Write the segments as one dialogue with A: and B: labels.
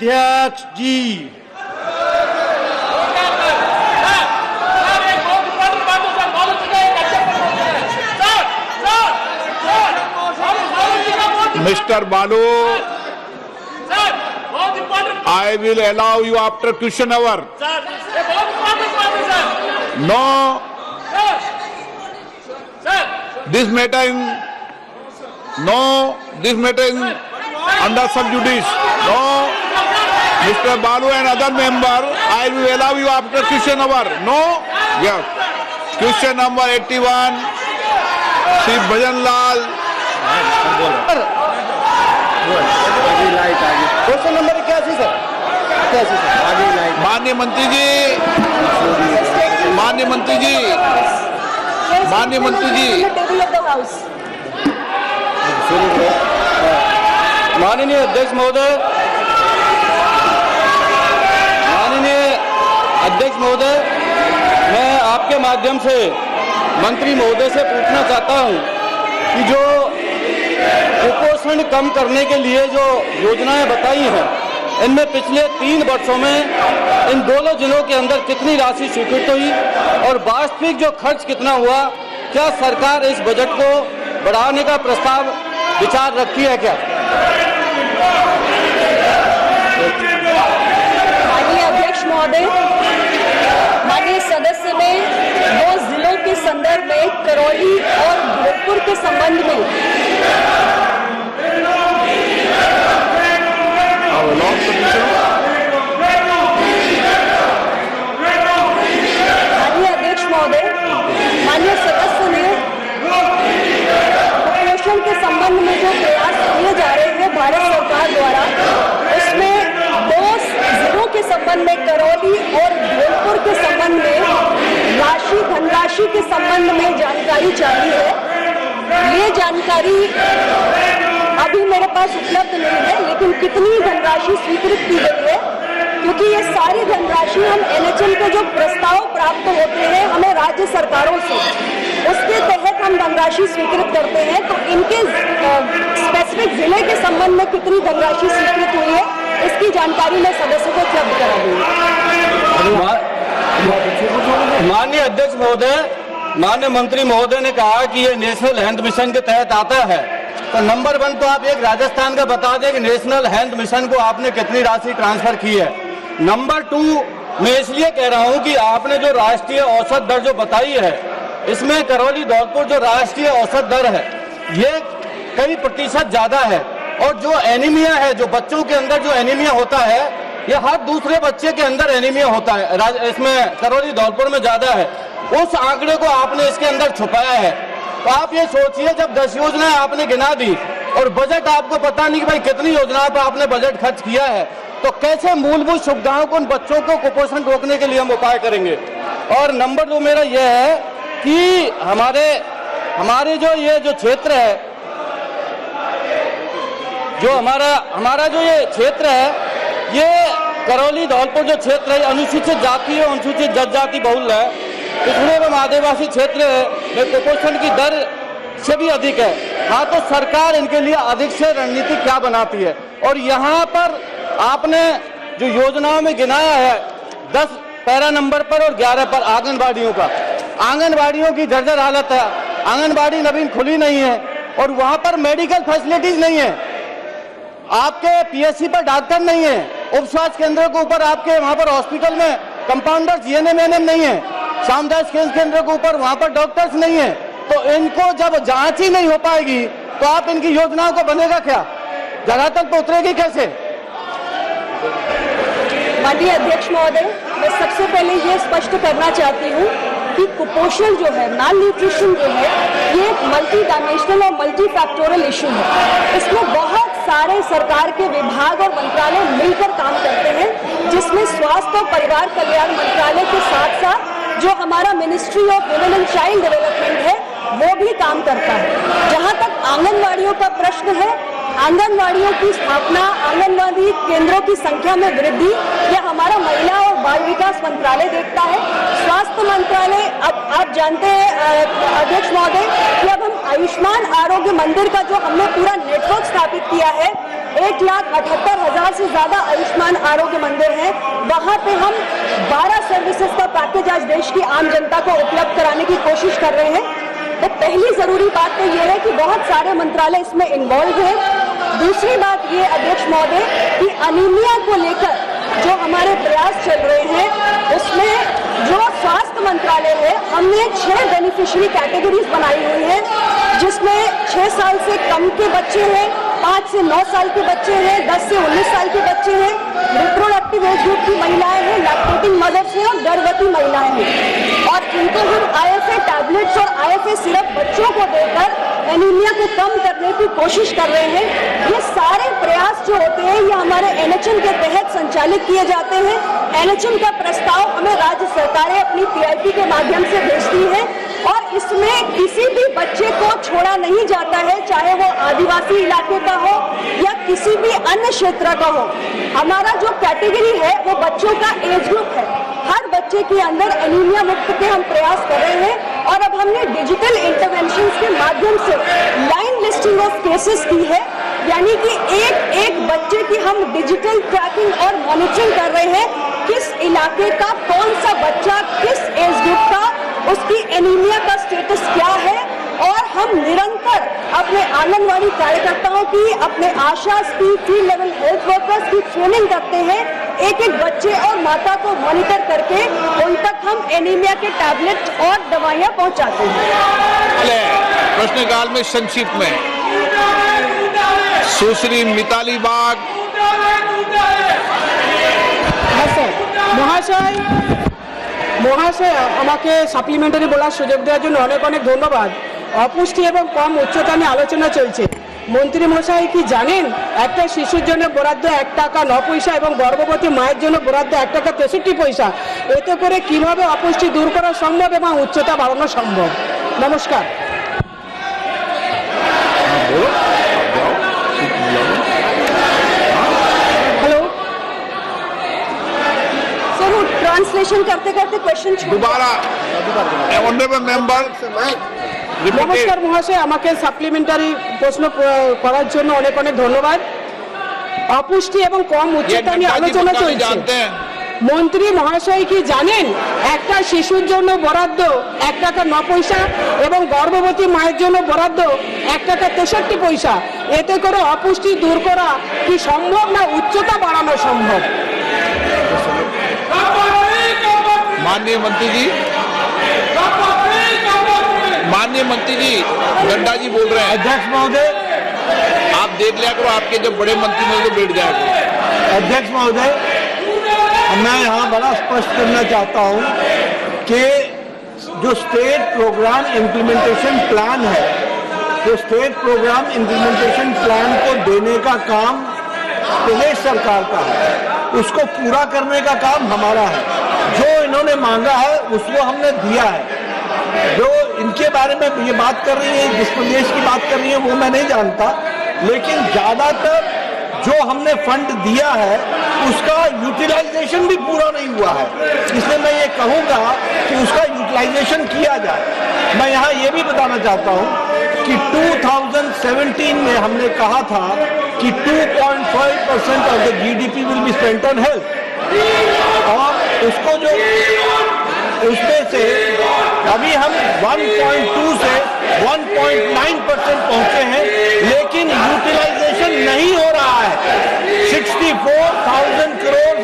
A: अध्यक्ष जी।
B: Mr. Balu, I will allow you after question hour. No, this matter under sub judice. No, Mr. Balu and other member, I will allow you after question hour. No, yes. Question number 81, Shri Bhajan Lal.
C: Question number 81 sir.
B: माननीय मंत्री जी, माननीय मंत्री जी, माननीय मंत्री जी,
C: माननीय अध्यक्ष महोदय, माननीय अध्यक्ष महोदय, मैं आपके माध्यम से मंत्री महोदय से पूछना चाहता हूं कि जो कुपोषण कम करने के लिए जो योजनाएं बताई हैं, इनमें पिछले 3 वर्षों में इन दोनों जिलों के अंदर कितनी राशि स्वीकृत हुई और वास्तविक जो खर्च कितना हुआ? क्या सरकार इस बजट को बढ़ाने का प्रस्ताव विचार रखती है क्या?
D: माननीय अध्यक्ष महोदय, माननीय सदस्य ने 2 जिलों के संदर्भ में करौली और भोजपुर के संबंध में माननीय अध्यक्ष महोदय, माननीय सदस्य ने कुपोषण के संबंध में जो प्रयास किए जा रहे हैं भारत सरकार द्वारा, उसमें 2 जिलों के संबंध में करौली और भोजपुर के संबंध में धनराशि के संबंध में जानकारी चाहिए है। ये जानकारी अभी मेरे पास उपलब्ध नहीं है, लेकिन कितनी धनराशि स्वीकृत की गई है, क्योंकि ये सारी धनराशि हम NHM के जो प्रस्ताव प्राप्त होते हैं हमें राज्य सरकारों से, उसके तहत हम धनराशि स्वीकृत करते हैं। तो इनके स्पेसिफिक जिले के संबंध में कितनी धनराशि स्वीकृत हुई है, इसकी जानकारी मैं सदस्य को उपलब्ध करा दूंगी।
C: माननीय अध्यक्ष महोदय, माननीय मंत्री महोदय ने कहा कि ये नेशनल हेल्थ मिशन के तहत आता है, तो नंबर 1 तो आप एक राजस्थान का बता दें कि नेशनल हेल्थ मिशन को आपने कितनी राशि ट्रांसफर की है। नंबर 2, मैं इसलिए कह रहा हूं कि आपने जो राष्ट्रीय औसत दर जो बताई है, इसमें करौली धौलपुर जो राष्ट्रीय औसत दर है ये कई प्रतिशत ज्यादा है, और जो एनीमिया है, जो बच्चों के अंदर जो एनीमिया होता है, ये हर दूसरे बच्चे के अंदर एनीमिया होता है, इसमें करौली धौलपुर में ज्यादा है। उस आंकड़े को आपने इसके अंदर छुपाया है। तो आप ये सोचिए, जब 10 योजनाएं आपने गिना दी और बजट आपको पता नहीं कि भाई कितनी योजनाओं पर आपने बजट खर्च किया है, तो कैसे मूलभूत सुविधाओं को उन बच्चों को कुपोषण रोकने के लिए हम उपाय करेंगे? और नंबर 2 मेरा यह है कि हमारे जो ये जो क्षेत्र है, जो हमारा जो ये क्षेत्र है, ये करौली धौलपुर जो क्षेत्र है अनुसूचित जाति और अनुसूचित जनजाति बहुल है, पिछड़े एवं आदिवासी क्षेत्र में कुपोषण की दर से भी अधिक है। हाँ, तो सरकार इनके लिए अधिक से रणनीति क्या बनाती है? और यहाँ पर आपने जो योजनाओं में गिनाया है 10 पैरा नंबर पर और 11 पर आंगनबाड़ियों का, आंगनबाड़ियों की जर्जर हालत है, आंगनबाड़ी नवीन खुली नहीं है और वहाँ पर मेडिकल फैसिलिटीज नहीं है, आपके PSC पर डॉक्टर नहीं है, उप स्वास्थ्य केंद्र के ऊपर आपके वहाँ पर हॉस्पिटल में कंपाउंडर GNM NM नहीं है, सामुदायिक स्वास्थ्य केंद्र के ऊपर वहाँ पर डॉक्टर्स नहीं है। तो इनको जब जांच ही नहीं हो पाएगी तो आप इनकी योजनाओं को बनेगा क्या? धरातल पर उतरेगी कैसे?
D: माननीय अध्यक्ष महोदय, मैं सबसे पहले ये स्पष्ट करना चाहती हूँ कि कुपोषण जो है, माल न्यूट्रिशन जो है, ये मल्टी डायमेंशनल और मल्टी फैक्टोरियल इशू है। इसमें बहुत सारे सरकार के विभाग और मंत्रालय मिलकर काम करते हैं, जिसमें स्वास्थ्य और परिवार कल्याण मंत्रालय के साथ साथ जो हमारा ministry of women and child development है वो भी काम करता है। जहाँ तक आंगनवाड़ियों का प्रश्न है, आंगनवाड़ियों की स्थापना, आंगनवाड़ी केंद्रों की संख्या में वृद्धि, यह हमारा महिला और बाल विकास मंत्रालय देखता है। स्वास्थ्य मंत्रालय, अब आप जानते हैं अध्यक्ष महोदय कि अब हम आयुष्मान आरोग्य मंदिर का जो हमने पूरा नेटवर्क स्थापित किया है, 1,78,000 से ज्यादा आयुष्मान आरोग्य मंदिर हैं। वहां पे हम 12 सर्विसेज का पैकेज आज देश की आम जनता को उपलब्ध कराने की कोशिश कर रहे हैं। तो पहली जरूरी बात तो ये है कि बहुत सारे मंत्रालय इसमें इन्वॉल्व हैं। दूसरी बात ये अध्यक्ष महोदय कि अनीमिया को लेकर जो हमारे प्रयास चल रहे हैं उसमें जो स्वास्थ्य मंत्रालय है, हमने 6 बेनिफिशियरी कैटेगरीज बनाई हुई है, जिसमें 6 साल से कम के बच्चे हैं, 5 से 9 साल के बच्चे हैं, 10 से 19 साल के बच्चे हैं, रिप्रोडक्टिव एज ग्रुप की महिलाएं हैं, लैक्टेटिंग मदर्स हैं और गर्भवती महिलाएं हैं। और इनको हम IFA टैबलेट्स और IFA सिरप बच्चों को देकर एनीमिया को कम करने की कोशिश कर रहे हैं। ये सारे प्रयास जो होते हैं ये हमारे NHM के तहत संचालित किए जाते हैं। NHM का प्रस्ताव हमें राज्य सरकारें अपनी PIP के माध्यम से भेजती हैं और इसमें किसी भी बच्चे को छोड़ा नहीं जाता है, चाहे वो आदिवासी इलाके का हो या किसी भी अन्य क्षेत्र का हो। हमारा जो कैटेगरी है वो बच्चों का एज ग्रुप है। हर बच्चे के अंदर एनीमिया मुक्त के हम प्रयास कर रहे हैं और अब हमने डिजिटल इंटरवेंशंस के माध्यम से लाइन लिस्टिंग ऑफ केसेस की है, यानी कि एक एक बच्चे की हम डिजिटल ट्रैकिंग और मॉनिटरिंग कर रहे हैं, किस इलाके का कौन सा बच्चा किस एज ग्रुप का, उसकी एनीमिया का स्टेटस क्या है। और हम निरंतर अपने आंगनवाड़ी कार्यकर्ताओं की, अपने आशास की, फील्ड लेवल हेल्थ वर्कर्स की ट्रेनिंग करते हैं, एक एक बच्चे और माता को मॉनिटर करके उन तक हम एनीमिया के टैबलेट और दवाइयां पहुंचाते हैं।
B: प्रश्नकाल में संक्षिप्त में सुश्री मिताली बाग।
A: মহাশয় আমাকে সাপ্লিমেন্টারি বলার সুযোগ দেওয়ার জন্য অনেক অনেক ধন্যবাদ। অপুষ্টি এবং কম উচ্চতা নিয়ে আলোচনা চলছে। মন্ত্রী মশাই কি জানেন একটা শিশুর জন্য বরাদ্দ 1 টাকা 9 পয়সা এবং গর্ভবতী মায়ের জন্য বরাদ্দ 1 টাকা 63 পয়সা। এতে করে কিভাবে অপুষ্টি দূর করা সম্ভব এবং উচ্চতা বাড়ানো সম্ভব? নমস্কার।
D: ट्रांसलेशन करते करते क्वेश्चन
B: दोबारा ऑनरेबल मेंबर।
A: নমস্কার মহাশয়, আমাকে সাপ্লিমেন্টারি প্রশ্ন করার জন্য অনেক অনেক ধন্যবাদ। অপুষ্টি এবং কম উচ্চতা নিয়ে আলোচনা চলছে। মন্ত্রী মহাশয় কি জানেন একটা শিশুর জন্য বরাদ্দ 1 টাকা 9 পয়সা এবং গর্ভবতী মায়ের জন্য বরাদ্দ 1 টাকা 63 পয়সা। এতে করে অপুষ্টি দূর করা কি সম্ভব না উচ্চতা বাড়ানো সম্ভব?
B: माननीय मंत्री जी, माननीय मंत्री जी, गड्ढा जी बोल रहे हैं।
E: अध्यक्ष महोदय,
B: आप देख लिया करो, आपके जो बड़े मंत्री में बैठ जाया करो।
E: अध्यक्ष महोदय, मैं यहाँ बड़ा स्पष्ट करना चाहता हूँ कि जो स्टेट प्रोग्राम इम्प्लीमेंटेशन प्लान है, जो स्टेट प्रोग्राम इम्प्लीमेंटेशन प्लान को देने का काम प्रदेश सरकार का है, उसको पूरा करने का काम हमारा है। जो इन्होंने मांगा है उसको हमने दिया है। जो इनके बारे में ये बात कर रही है, जिस प्रदेश की बात कर रही है वो मैं नहीं जानता, लेकिन ज्यादातर जो हमने फंड दिया है उसका यूटिलाइजेशन भी पूरा नहीं हुआ है। इसलिए मैं ये कहूँगा कि उसका यूटिलाइजेशन किया जाए। मैं यहाँ ये भी बताना चाहता हूँ कि 2017 में हमने कहा था कि 2.5% of the GDP will be spent on health, और उसको जो उसमें से अभी हम 1.2 से 1.9% पहुंचे हैं, लेकिन यूटिलाइजेशन नहीं हो रहा है। 64,000 crores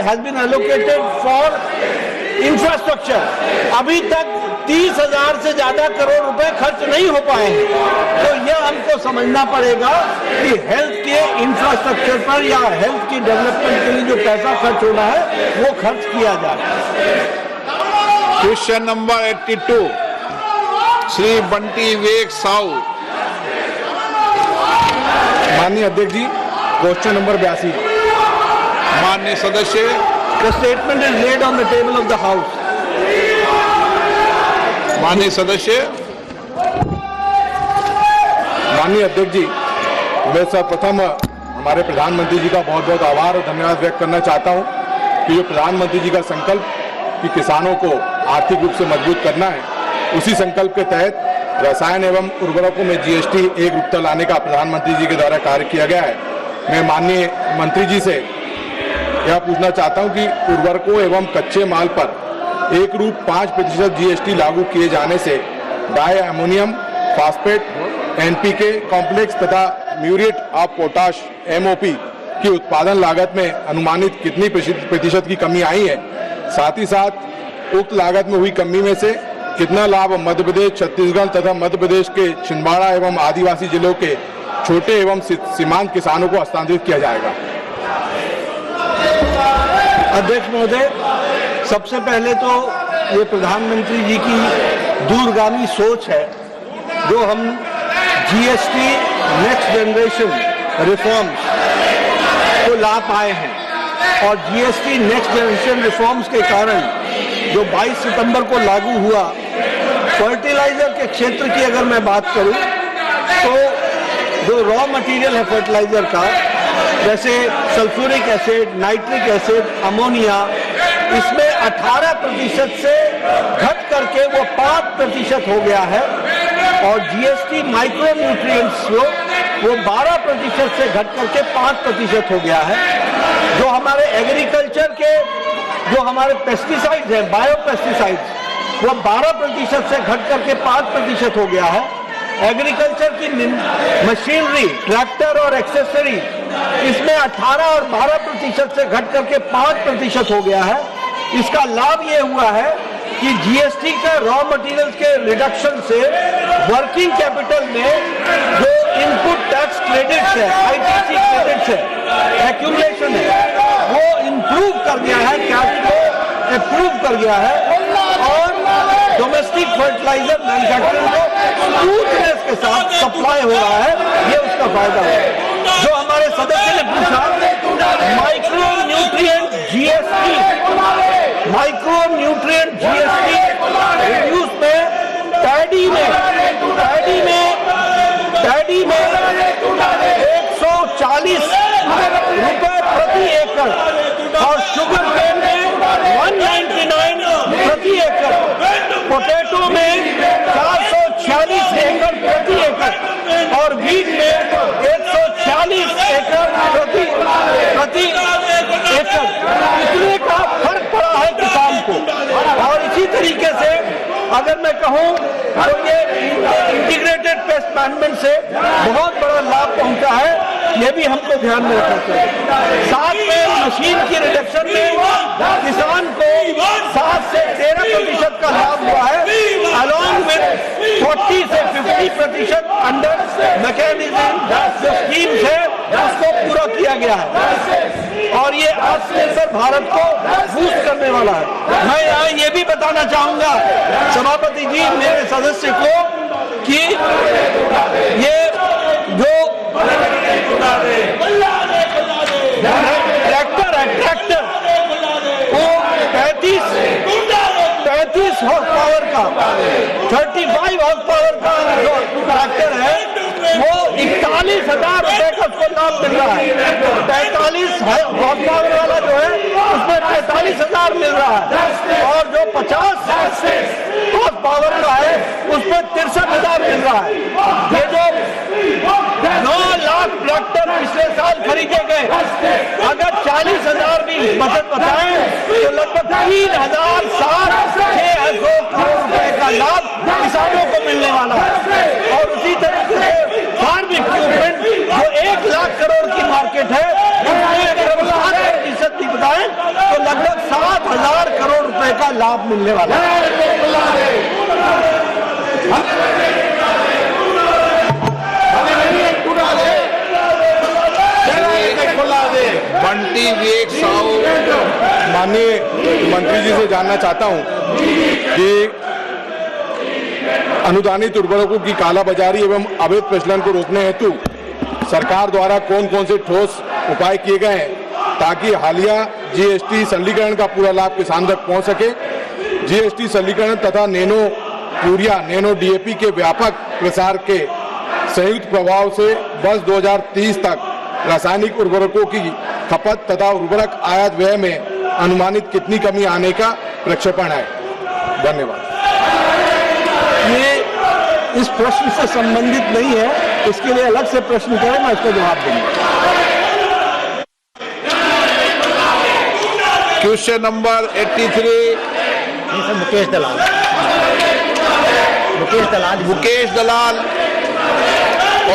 E: have been allocated for infrastructure. अभी तक 30,000 से ज्यादा करोड़ रुपए खर्च नहीं हो पाए हैं। तो यह हमको समझना पड़ेगा कि हेल्थ के इंफ्रास्ट्रक्चर पर या हेल्थ की डेवलपमेंट के लिए जो पैसा खर्च होना है वो खर्च किया जाए।
B: क्वेश्चन नंबर 82 श्री बंटी विवेक साहू।
E: माननीय अध्यक्ष जी, क्वेश्चन नंबर 82।
B: माननीय सदस्य,
E: The statement is laid on the table of the House.
B: माननीय सदस्य।
F: माननीय अध्यक्ष जी, मैं सर्वप्रथम हमारे प्रधानमंत्री जी का बहुत बहुत आभार और धन्यवाद व्यक्त करना चाहता हूं कि ये प्रधानमंत्री जी का संकल्प कि किसानों को आर्थिक रूप से मजबूत करना है, उसी संकल्प के तहत रसायन एवं उर्वरकों में जीएसटी एक रूपता लाने का प्रधानमंत्री जी के द्वारा कार्य किया गया है। मैं माननीय मंत्री जी से यह पूछना चाहता हूं कि उर्वरकों एवं कच्चे माल पर एक रूप 5% जीएसटी लागू किए जाने से di ammonium phosphate, NPK complex तथा म्यूरेट ऑफ पोटाश एमओपी की उत्पादन लागत में अनुमानित कितनी प्रतिशत की कमी आई है। साथ ही साथ उक्त लागत में हुई कमी में से कितना लाभ मध्य प्रदेश, छत्तीसगढ़ तथा मध्य प्रदेश के छिंदवाड़ा एवं आदिवासी जिलों के छोटे एवं सीमांत किसानों को हस्तांतरित किया जाएगा।
E: अध्यक्ष महोदय, सबसे पहले तो ये प्रधानमंत्री जी की दूरगामी सोच है जो हम जीएसटी नेक्स्ट जनरेशन रिफॉर्म्स को ला पाए हैं और जीएसटी नेक्स्ट जनरेशन रिफॉर्म्स के कारण जो 22 सितंबर को लागू हुआ, फर्टिलाइजर के क्षेत्र की अगर मैं बात करूं तो जो रॉ मटेरियल है फर्टिलाइजर का, जैसे sulphuric acid, nitric acid, ammonia, इसमें 18% से घट करके वो 5% हो गया है और जीएसटी माइक्रो न्यूट्रिएंट्स वो 12% से घट करके 5% हो गया है। जो हमारे एग्रीकल्चर के जो हमारे पेस्टिसाइड्स हैं, बायो पेस्टिसाइड्स, वो 12% से घट करके 5% हो गया है। एग्रीकल्चर की मशीनरी, ट्रैक्टर और एक्सेसरी, इसमें 18 और 12% से घट करके 5% हो गया है। इसका लाभ ये हुआ है कि जीएसटी का रॉ मटेरियल्स के रिडक्शन से वर्किंग कैपिटल में जो इनपुट टैक्स क्रेडिट्स है, आईटीसी क्रेडिट्स है, एक्यूमुलेशन है, वो इम्प्रूव कर गया है, कैश फ्लो इम्प्रूव कर गया है और डोमेस्टिक फर्टिलाइजर मैन्युफैक्चरिंग को स्मूथनेस के साथ सप्लाई हो रहा है, ये उसका फायदा है। जो हमारे सदस्य ने पूछा, micro nutrient GST, micro nutrient GST reduce में पैडी में 140 रुपए प्रति एकड़ और शुगर केन में 199 प्रति एकड़, पोटैटो में 446 एकड़ प्रति एकड़ और वीट में 146 एकड़ प्रति एकड़, इतने का फर्क पड़ा है किसान को। और इसी तरीके से अगर मैं कहूं तो ये इंटीग्रेटेड पेस्ट मैनेजमेंट से बहुत बड़ा लाभ पहुंचा है, ये भी हमको ध्यान में रखना चाहिए। साथ में मशीन की रिडक्शन में किसान को 7 से 13% का लाभ हुआ है, अलॉन्ग विद 40 से 50% अंडर मैकेनिज्म जो स्कीम्स है उसको पूरा किया गया है और ये आत्मनिर्भर भारत को बूस्ट करने वाला है। मैं यहाँ ये भी बताना चाहूंगा सभापति जी, मेरे सदस्य को, कि ये जो ट्रैक्टर वो 35 हॉर्स पावर का, 35 हॉर्स पावर का जो ट्रैक्टर है वो 41,000 रुपए का उसको लाभ मिल रहा है। 43 हॉर्स पावर वाला जो है उसमें 45,000 मिल रहा है और जो 50 हॉर्स पावर का है उसमें 63,000 मिल रहा है। ये जो 9 लाख ट्रैक्टर पिछले साल खरीदे गए, अगर 40,000 भी बचत बताएं तो लगभग 3,000 करोड़ रुपए का लाभ किसानों को मिलने वाला है। और उसी तरीके से फार्म इक्विपमेंट जो 1 लाख करोड़ की मार्केट है, उसमें अगर 7% भी बताएं तो लगभग 7,000 करोड़ रुपए का लाभ मिलने वाला है।
B: बंटी विवेक साहू,
F: माननीय मंत्री जी से जानना चाहता हूं कि अनुदानित उर्वरकों की कालाबाजारी एवं अवैध प्रचलन को रोकने हेतु सरकार द्वारा कौन कौन से ठोस उपाय किए गए हैं ताकि हालिया जीएसटी सरलीकरण का पूरा लाभ किसान तक पहुंच सके। जीएसटी सरलीकरण तथा नैनो यूरिया, नैनो डीएपी के व्यापक प्रसार के संयुक्त प्रभाव से वर्ष 2030 तक रासायनिक उर्वरकों की खपत तथा उर्वरक आयात व्यय में अनुमानित कितनी कमी आने का प्रक्षेपण है। धन्यवाद।
E: ये इस प्रश्न से संबंधित नहीं है, इसके लिए अलग से प्रश्न करें, मैं इसका जवाब दूंगा।
B: क्वेश्चन नंबर 83
E: मुकेश दलाल।
B: मुकेश दलाल,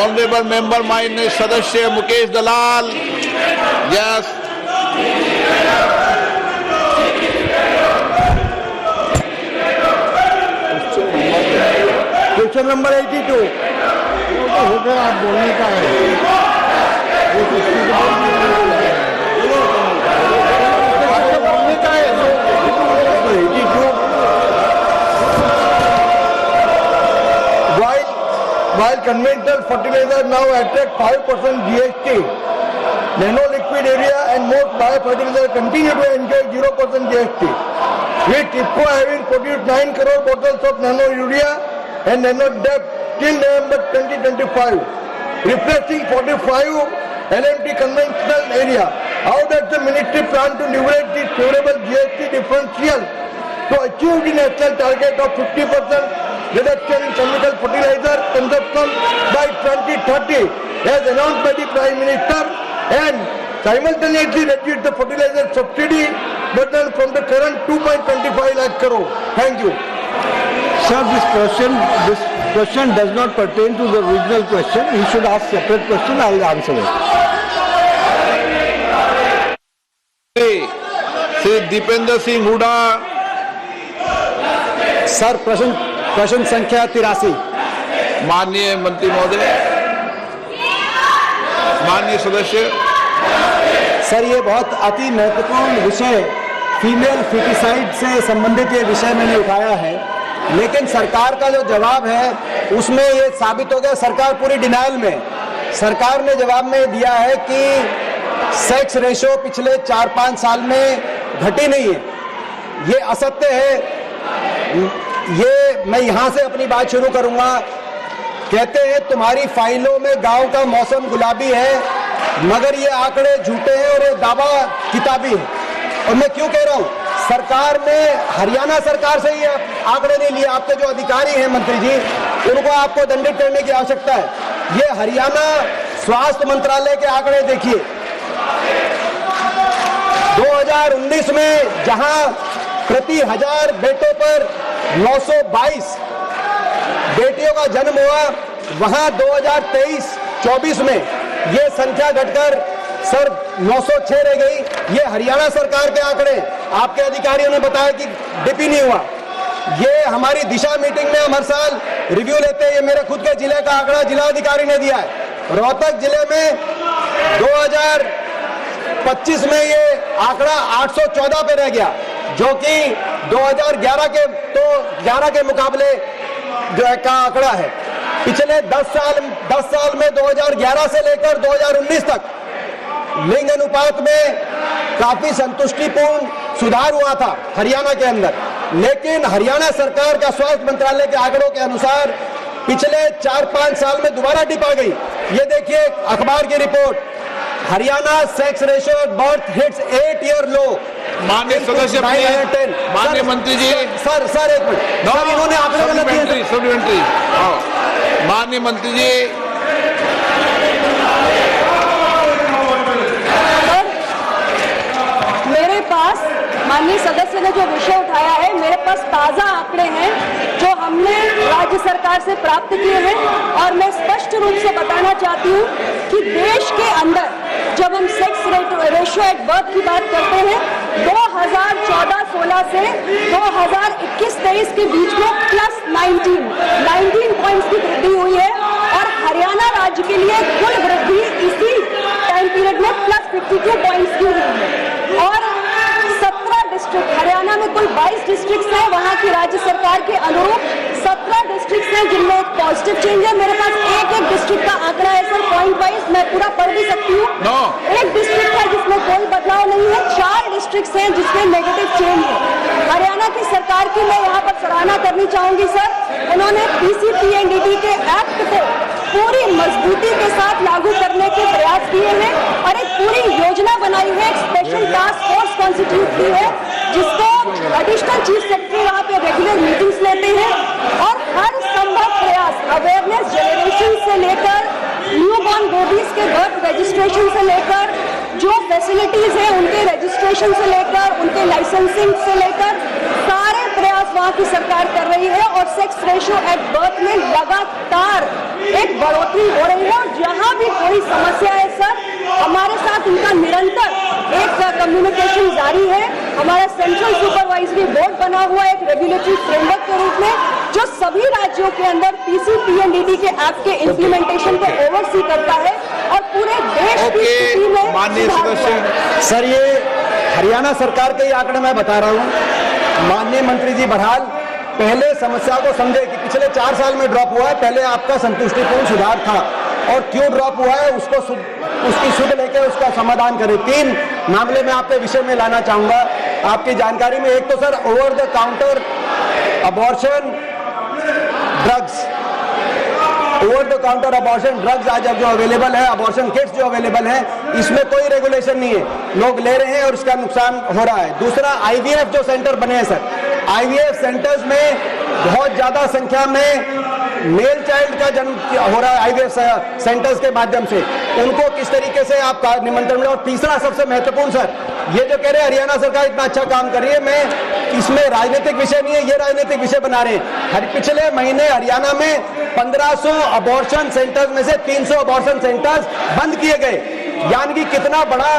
B: ऑनरेबल मेंबर माननीय सदस्य मुकेश दलाल। यस।
E: क्वेश्चन नंबर 82 हो गया, आप बोलने का है।
G: While conventional fertilizer now attract 5% GST, nano liquid area and most biofertilizer continue to enjoy 0% GST. With IFFCO having produced 9 crore bottles of nano urea and nano DAP till November 2025, replacing 45 LMT conventional area. How does the ministry plan to leverage this favorable GST differential to achieve the national target of 50% reduction in chemical fertilizer consumption by 2030 as announced by the Prime Minister, and simultaneously reduce the fertilizer subsidy burden from the current 2.25 lakh crore? Thank you.
E: Sir, this question does not pertain to the original question. You should ask separate question. I will answer it.
B: Shri Deepender Singh Hooda.
E: Sir, प्रश्न संख्या 83।
B: माननीय मंत्री महोदय, माननीय सदस्य।
E: Sir, ये बहुत अति महत्वपूर्ण विषय फीमेल फीटिसाइड से संबंधित ये विषय मैंने उठाया है, लेकिन सरकार का जो जवाब है उसमें ये साबित हो गया, सरकार पूरी डिनाइल में। सरकार ने जवाब में दिया है कि सेक्स रेशो पिछले 4-5 साल में घटी नहीं है। ये असत्य है। ये मैं यहाँ से अपनी बात शुरू करूंगा। कहते हैं तुम्हारी फाइलों में गांव का मौसम गुलाबी है, मगर ये आंकड़े झूठे हैं और ये दावा किताबी है। और मैं क्यों कह रहा हूँ, सरकार ने हरियाणा सरकार से ये आंकड़े नहीं लिए। आपके जो अधिकारी हैं मंत्री जी, उनको आपको दंडित करने की आवश्यकता है। ये हरियाणा स्वास्थ्य मंत्रालय के आंकड़े देखिए। 2019 में जहां प्रति 1000 बेटों पर 922 बेटियों का जन्म हुआ, वहां 2023-24 में ये संख्या घटकर सर 906 रह गई। ये हरियाणा सरकार के आंकड़े, आपके अधिकारियों ने बताया कि डिपी नहीं हुआ। ये हमारी दिशा मीटिंग में हम हर साल रिव्यू लेते हैं। ये मेरे खुद के जिले का आंकड़ा जिला अधिकारी ने दिया है। रोहतक जिले में 2025 में ये आंकड़ा 814 पे रह गया, जो कि 2011 के मुकाबले जो है का आंकड़ा है। पिछले 10 साल में 2011 से लेकर 2019 तक लिंग अनुपात में काफी संतुष्टिपूर्ण सुधार हुआ था हरियाणा के अंदर, लेकिन हरियाणा सरकार का स्वास्थ्य मंत्रालय के आंकड़ों के अनुसार पिछले 4-5 साल में दोबारा डिप आ गई। ये देखिए अखबार की report, Haryana sex ratio at birth hits 8-year लो।
B: माननीय सदस्य, माननीय मंत्री जी।
E: सर एक मिनट, सर इन्होंने आंकड़े गलत दिए।
B: सप्लीमेंट्री। माननीय मंत्री जी।
D: मेरे पास माननीय सदस्य ने जो विषय उठाया है, मेरे पास ताजा आंकड़े हैं जो हमने राज्य सरकार से प्राप्त किए हैं, और मैं स्पष्ट रूप से बताना चाहती हूँ कि देश के अंदर जब हम सेक्स रेशियो एट बर्थ की बात करते हैं, 2014-16 से 2021-23 के बीच में प्लस 19 पॉइंट्स की वृद्धि हुई है, और हरियाणा राज्य के लिए कुल वृद्धि इसी टाइम पीरियड में प्लस 52 पॉइंट्स की हुई है। और 17 डिस्ट्रिक्ट, हरियाणा में कुल 22 डिस्ट्रिक्ट हैं, वहाँ की राज्य सरकार के अनुरूप 17 डिस्ट्रिक्ट हैं जिनमें पॉजिटिव चेंज है। मेरे पास एक डिस्ट्रिक्ट का आंकड़ा है सर, पॉइंट वाइज मैं पूरा पढ़ भी सकती हूँ। एक डिस्ट्रिक्ट है जिसमें कोई बदलाव नहीं है, 4 डिस्ट्रिक्ट हैं जिसमें नेगेटिव चेंज है। हरियाणा की सरकार की मैं यहाँ पर सराहना करनी चाहूंगी सर, उन्होंने PCPNDT के एक्ट को पूरी मजबूती के साथ लागू करने के प्रयास किए हैं और एक पूरी योजना बनाई है, एक स्पेशल टास्क फोर्स कॉन्स्टिट्यूट की है जिसको एडिशनल चीफ सेक्रेटरी वहाँ पे रेगुलर मीटिंग्स लेते हैं और हर संभव प्रयास अवेयरनेस जनरेशन से लेकर न्यूबॉर्न बेबीज के बर्थ रजिस्ट्रेशन से लेकर जो फैसिलिटीज है उनके रजिस्ट्रेशन से लेकर उनके लाइसेंसिंग से लेकर सारे प्रयास वहाँ की सरकार कर रही है और सेक्स रेशियो एट बर्थ में लगातार एक बढ़ोतरी हो रही है और जहाँ भी कोई समस्या है सर हमारे साथ उनका निरंतर एक कम्युनिकेशन जारी है। हमारा सेंट्रल सुपरवाइजरी बोर्ड बना हुआ है एक रेगुलेटरी फ्रेमवर्क के रूप में जो सभी राज्यों के अंदर पीसीपीएनडीटी के एक्ट के इम्प्लीमेंटेशन को ओवरसी करता है और पूरे देश की स्थिति में
B: माननीय सदस्य
H: सर ये हरियाणा सरकार के ही आंकड़े मैं बता रहा हूँ। माननीय मंत्री जी बहरहाल पहले समस्या को समझे कि पिछले 4 साल में ड्रॉप हुआ है, पहले आपका संतुष्टिपूर्ण सुधार था और क्यों ड्रॉप हुआ है उसको उसकी सुध लेकर उसका समाधान करें। 3 मामले में आपके विषय में लाना चाहूंगा आपकी जानकारी में। एक तो sir over the counter abortion drugs, over the counter abortion drugs आज जो अवेलेबल है, अबॉर्शन किट्स जो अवेलेबल है, इसमें कोई रेगुलेशन नहीं है, लोग ले रहे हैं और इसका नुकसान हो रहा है। दूसरा आईवीएफ जो सेंटर बने हैं सर, आईवीएफ सेंटर्स में बहुत ज्यादा संख्या में मेल चाइल्ड का जन्म हो रहा है आईवीएफ सेंटर्स के माध्यम से, उनको किस तरीके से आप निमंत्रण में। और तीसरा सबसे महत्वपूर्ण सर, ये जो कह रहे हैं हरियाणा सरकार इतना अच्छा काम कर रही है, मैं इसमें राजनीतिक विषय नहीं है, ये राजनीतिक विषय बना रहे हैं। पिछले महीने हरियाणा में 1500 अबॉर्शन सेंटर्स में से 300 अबॉर्शन सेंटर्स बंद किए गए, यानी कि कितना बड़ा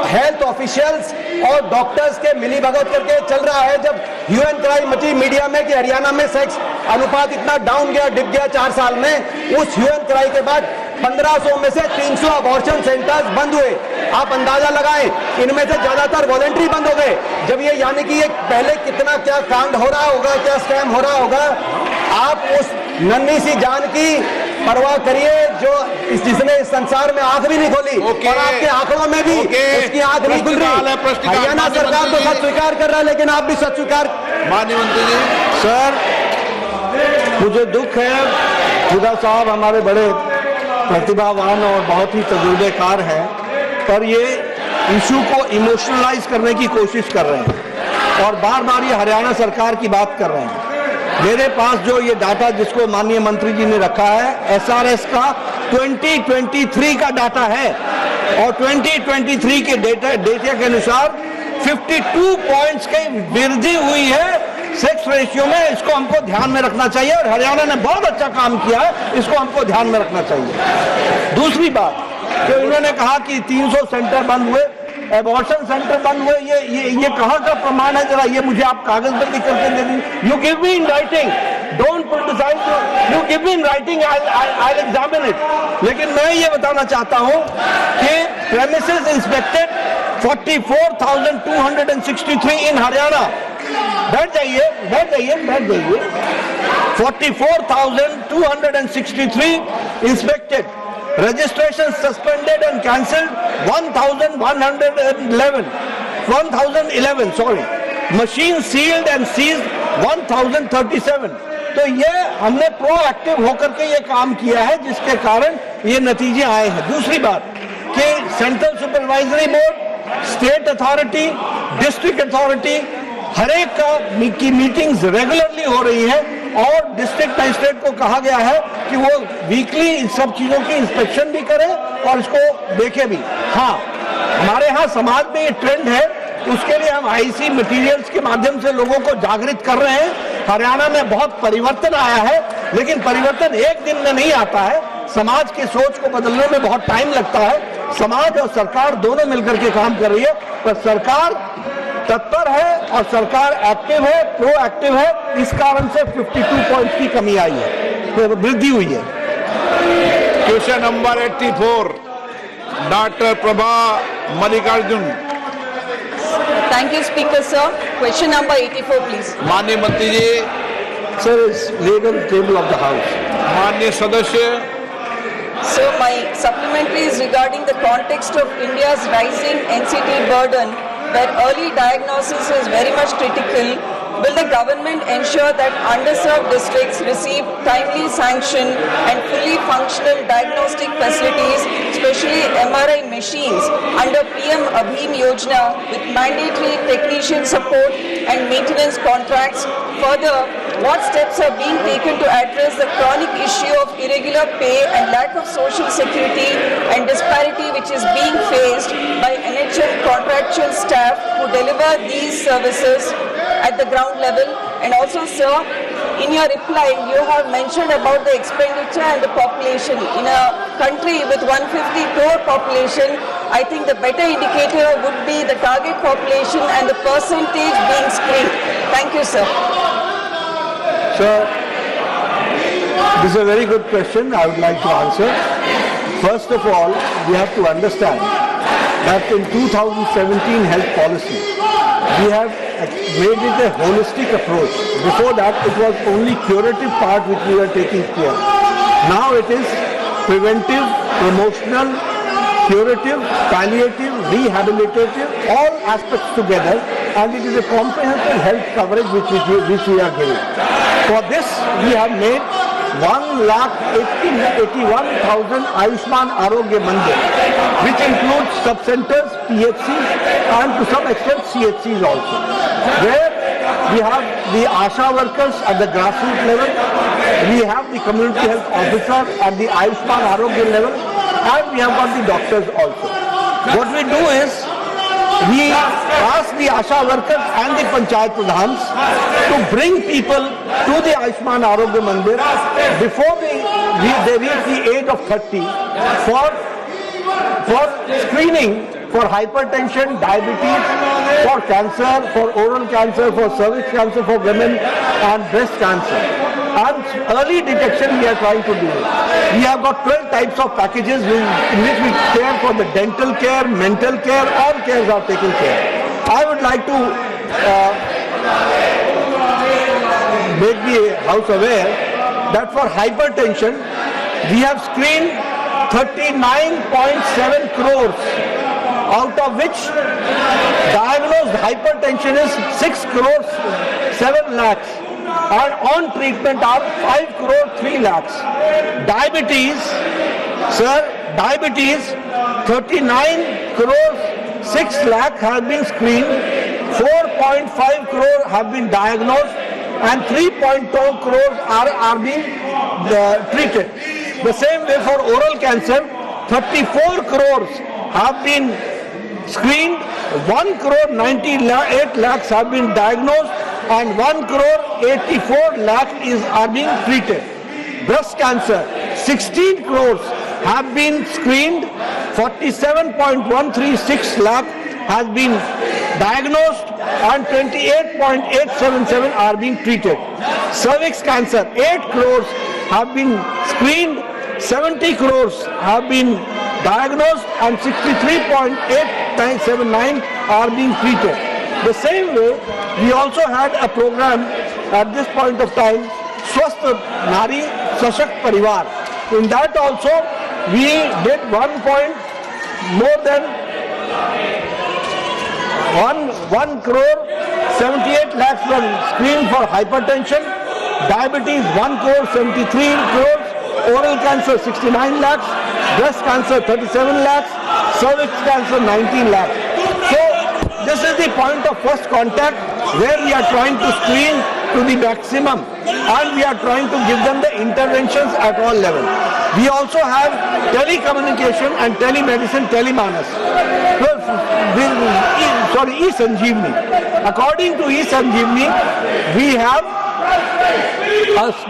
H: हेल्थ ऑफिशियल्स और डॉक्टर्स के मिलीभगत करके चल रहा है। जब ह्यू एंड क्राई मची मीडिया में कि हरियाणा में सेक्स अनुपात इतना डाउन गया, डिप गया 4 साल में, उस ह्यू एंड क्राई के बाद 1500 में से 300 अबॉर्शन सेंटर्स बंद हुए। आप अंदाजा लगाएं, इनमें से ज्यादातर वॉलंटरी बंद हो गए। जब ये यानी कि ये पहले कितना क्या कांड हो रहा होगा, क्या स्कैम हो रहा होगा, आप उस नन्ही सी जान की परवाह करिए जो जिसने इस संसार में आंख भी नहीं खोली और आपके आंकड़ों में भी उसकी आंख नहीं खुल रही। हरियाणा सरकार तो सच स्वीकार कर रहा है, लेकिन आप भी सच स्वीकार।
B: माननीय मंत्री जी
E: सर मुझे दुख है, खुदा साहब हमारे बड़े प्रतिभावान और बहुत ही तजुर्बेकार हैं, पर ये इशू को इमोशनलाइज करने की कोशिश कर रहे हैं और बार बार ये हरियाणा सरकार की बात कर रहे हैं। मेरे पास जो ये डाटा जिसको माननीय मंत्री जी ने रखा है एसआरएस का 2023 का डाटा है और 2023 के डेटा के अनुसार 52 पॉइंट्स की वृद्धि हुई है सेक्स रेशियो में। इसको हमको ध्यान में रखना चाहिए और हरियाणा ने बहुत अच्छा काम किया है, इसको हमको ध्यान में रखना चाहिए। दूसरी बात जो इन्होंने कहा कि 300 सेंटर बंद हुए, एबॉर्शन सेंटर बंद हुए, ये कहाँ का प्रमाण है? जरा ये मुझे आप कागज पर लिख करके दे दीजिए। You give me in writing, don't criticize, you give me in writing, I will examine it. लेकिन मैं ये बताना चाहता हूँ कि प्रेमिसेस इंस्पेक्टेड 44,263 इन हरियाणा। बैठ जाइए 44,263 inspected, registration suspended and cancelled 1,011, sorry, machine sealed and seized 1,037। तो ये हमने प्रोएक्टिव होकर के ये काम किया है जिसके कारण ये नतीजे आए हैं। दूसरी बात कि central supervisory board, state authority, district authority हर एक की मीटिंग्स रेगुलरली हो रही है और डिस्ट्रिक्ट मजिस्ट्रेट को कहा गया है कि वो वीकली इन सब चीजों की इंस्पेक्शन भी करे और इसको देखे भी। हाँ, हमारे यहाँ समाज में ये ट्रेंड है, उसके लिए हम आईसी मटेरियल्स के माध्यम से लोगों को जागृत कर रहे हैं। हरियाणा में बहुत परिवर्तन आया है, लेकिन परिवर्तन एक दिन में नहीं आता है। समाज की सोच को बदलने में बहुत टाइम लगता है। समाज और सरकार दोनों मिलकर के काम कर रही है, पर सरकार तत्पर है और सरकार एक्टिव है, प्रोएक्टिव है। इस कारण से 52 पॉइंट्स की कमी आई है, वृद्धि हुई है।
B: Question number 84, doctor Prabha Mallikarjun.
I: Thank you, Speaker, sir. Question number 84, please.
B: माननीय मंत्री जी।
E: Sir, is legal table of the house.
B: माननीय सदस्य।
I: So my supplementary is regarding the context of India's rising NCT burden, where early diagnosis is very much critical. Will the government ensure that underserved districts receive timely sanction and fully functional diagnostic facilities, especially MRI machines under PM Abhim Yojana with mandatory technician support and maintenance contracts. Further, what steps are being taken to address the chronic issue of irregular pay and lack of social security and disparity which is being faced by NHM contractual staff who deliver these services at the ground level? And also, sir, in your reply, you have mentioned about the expenditure and the population. In a country with 150 crore population, I think the better indicator would be the target population and the percentage being screened. Thank you, sir.
E: Sir, this is a very good question I would like to answer. First of all, we have to understand that in 2017 health policy, we have made it a holistic approach. Before that, it was only curative part which we were taking care. Now it is preventive, promotional, curative, palliative, rehabilitative, all aspects together, and it is a comprehensive health coverage which we are giving. For this, we have made 1,81,000 Ayushman Arogya Mandir, which includes sub-centers, PHCs, and to some extent CHCs also, where we have the ASHA workers at the grassroots level, we have the community health officer at the Ayushman Arogya level, and we have got the doctors also. What we do is, we ask the ASHA workers and the Panchayat Pradhans to bring people to the Ayushman Arogya Mandir before they reach the age of 30 for screening for hypertension, diabetes, for cancer, for oral cancer, for cervix cancer for women, and breast cancer. And early detection we are trying to do. We have got 12 types of packages in which we care for the dental care, mental care, all cares are taken care. I would like to make the House aware that for hypertension, we have screened 39.7 crores, out of which diagnosed hypertension is 6 crores 7 lakhs. And on treatment are 5 crore 3 lakhs. Diabetes, sir, 39 crores 6 lakh have been screened, 4.5 crore have been diagnosed, and 3.2 crores are being treated. The same way for oral cancer, 34 crores have been screened, 1 crore 98 lakhs have been diagnosed, and 1 crore 84 lakh are being treated. Breast cancer, 16 crores have been screened, 47.136 lakh has been diagnosed, and 28.877 are being treated. Cervix cancer, 8 crores have been screened, 70 crores have been diagnosed, and 63.879 are being treated. The same way, we also had a program at this point of time, Swasth Nari Sashakt Parivar. In that also, we did more than 1 crore 78 lakhs were screened for hypertension, diabetes 1 crore 73 crores, oral cancer 69 lakhs, breast cancer 37 lakhs, cervix cancer 19 lakhs. So this is the point of first contact where we are trying to screen to the maximum, and we are trying to give them the interventions at all levels. We also have telecommunication and telemedicine, Telemanas. E-Sanjeevani. According to E-Sanjeevani, we have a